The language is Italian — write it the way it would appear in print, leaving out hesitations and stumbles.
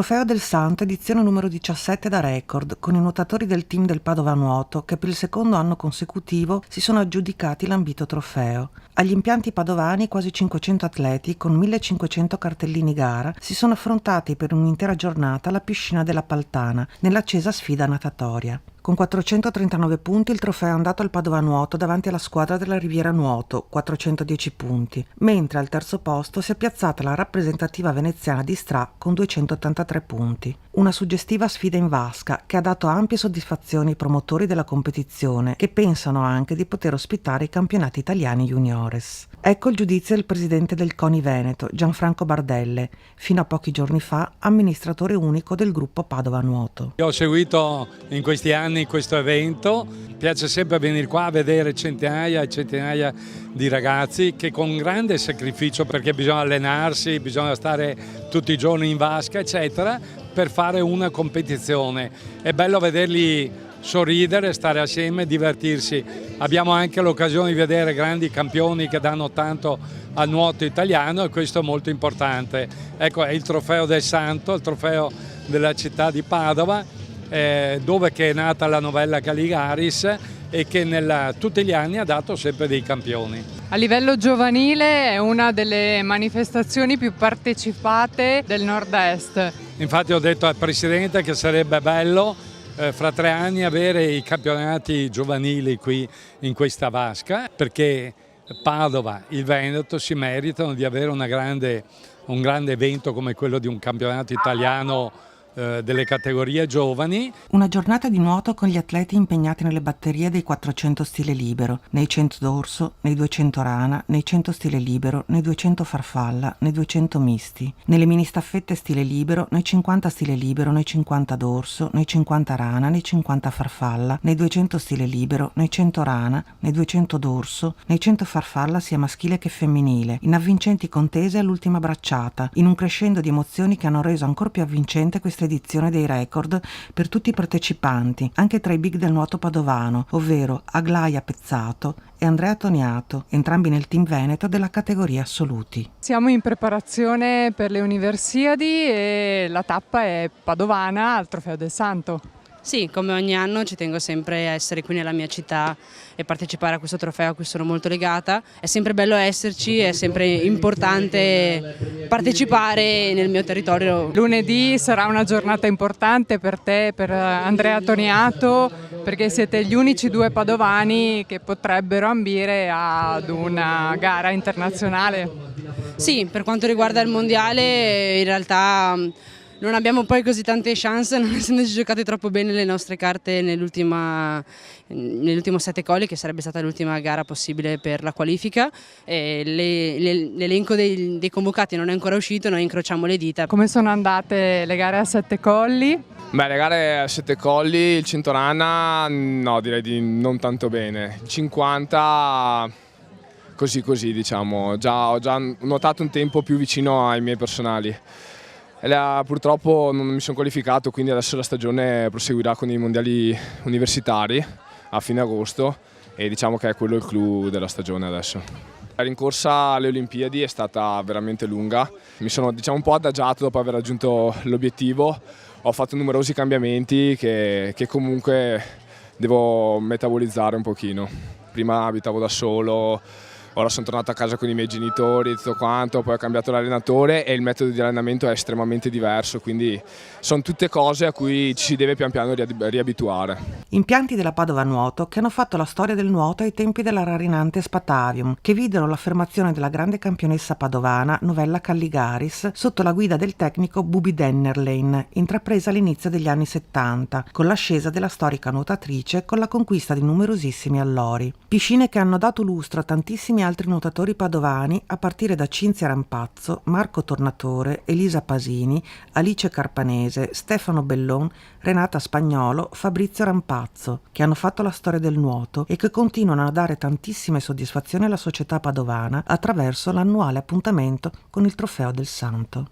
Trofeo del Santo, edizione numero 17 da record, con i nuotatori del team del Padova Nuoto che per il secondo anno consecutivo si sono aggiudicati l'ambito trofeo. Agli impianti padovani quasi 500 atleti con 1500 cartellini gara si sono affrontati per un'intera giornata alla piscina della Paltana, nell'accesa sfida natatoria. Con 439 punti il trofeo è andato al Padova Nuoto davanti alla squadra della Riviera Nuoto, 410 punti, mentre al terzo posto si è piazzata la rappresentativa veneziana di Stra con 283 punti. Una suggestiva sfida in vasca che ha dato ampie soddisfazioni ai promotori della competizione, che pensano anche di poter ospitare i campionati italiani juniores. Ecco il giudizio del presidente del CONI Veneto, Gianfranco Bardelle, fino a pochi giorni fa amministratore unico del gruppo Padova Nuoto. Io ho seguito in questi anni questo evento, mi piace sempre venire qua a vedere centinaia e centinaia di ragazzi che con grande sacrificio, perché bisogna allenarsi, bisogna stare tutti i giorni in vasca eccetera, per fare una competizione. È bello vederli sorridere, stare assieme, divertirsi. Abbiamo anche l'occasione di vedere grandi campioni che danno tanto al nuoto italiano e questo è molto importante. Ecco, è il trofeo del Santo, il trofeo della città di Padova, dove che è nata la novella Caligaris e che tutti gli anni ha dato sempre dei campioni. A livello giovanile è una delle manifestazioni più partecipate del Nord-Est. Infatti ho detto al Presidente che sarebbe bello fra 3 anni avere i campionati giovanili qui in questa vasca, perché Padova, il Veneto si meritano di avere un grande evento come quello di un campionato italiano delle categorie giovani. Una giornata di nuoto con gli atleti impegnati nelle batterie dei 400 stile libero, nei 100 dorso, nei 200 rana, nei 100 stile libero, nei 200 farfalla, nei 200 misti, nelle mini staffette stile libero, nei 50 stile libero, nei 50 dorso, nei 50 rana, nei 50 farfalla, nei 200 stile libero, nei 100 rana, nei 200 dorso, nei 100 farfalla sia maschile che femminile, in avvincenti contese all'ultima bracciata, in un crescendo di emozioni che hanno reso ancora più avvincente questa edizione dei record per tutti i partecipanti, anche tra i big del nuoto padovano, ovvero Aglaia Pezzato e Andrea Toniato, entrambi nel team Veneto della categoria assoluti. Siamo in preparazione per le Universiadi e la tappa è padovana al Trofeo del Santo. Sì, come ogni anno ci tengo sempre a essere qui nella mia città e partecipare a questo trofeo a cui sono molto legata. È sempre bello esserci, è sempre importante partecipare nel mio territorio. Lunedì sarà una giornata importante per te, per Andrea Toniato, perché siete gli unici 2 padovani che potrebbero ambire ad una gara internazionale. Sì, per quanto riguarda il mondiale in realtà non abbiamo poi così tante chance, non essendoci giocate troppo bene le nostre carte nell'ultimo 7 colli, che sarebbe stata l'ultima gara possibile per la qualifica. L'elenco dei convocati non è ancora uscito, noi incrociamo le dita. Come sono andate le gare a 7 colli? Beh, le gare a 7 colli, il 100 rana, no, direi di non tanto bene. Il 50 così diciamo, ho già notato un tempo più vicino ai miei personali. Purtroppo non mi sono qualificato, quindi adesso la stagione proseguirà con i mondiali universitari a fine agosto e diciamo che è quello il clou della stagione adesso. La rincorsa alle Olimpiadi è stata veramente lunga, mi sono un po' adagiato dopo aver raggiunto l'obiettivo, ho fatto numerosi cambiamenti che comunque devo metabolizzare un pochino. Prima abitavo da solo, ora sono tornato a casa con i miei genitori, tutto quanto, poi ho cambiato l'allenatore e il metodo di allenamento è estremamente diverso, quindi sono tutte cose a cui ci si deve pian piano riabituare. Impianti della Padova Nuoto che hanno fatto la storia del nuoto ai tempi della Rarinante Spatavium, che videro l'affermazione della grande campionessa padovana Novella Calligaris sotto la guida del tecnico Bubi Dennerlein, intrapresa all'inizio degli anni 70, con l'ascesa della storica nuotatrice con la conquista di numerosissimi allori. Piscine che hanno dato lustro a tantissimi altri nuotatori padovani a partire da Cinzia Rampazzo, Marco Tornatore, Elisa Pasini, Alice Carpanese, Stefano Bellon, Renata Spagnolo, Fabrizio Rampazzo, che hanno fatto la storia del nuoto e che continuano a dare tantissime soddisfazioni alla società padovana attraverso l'annuale appuntamento con il Trofeo del Santo.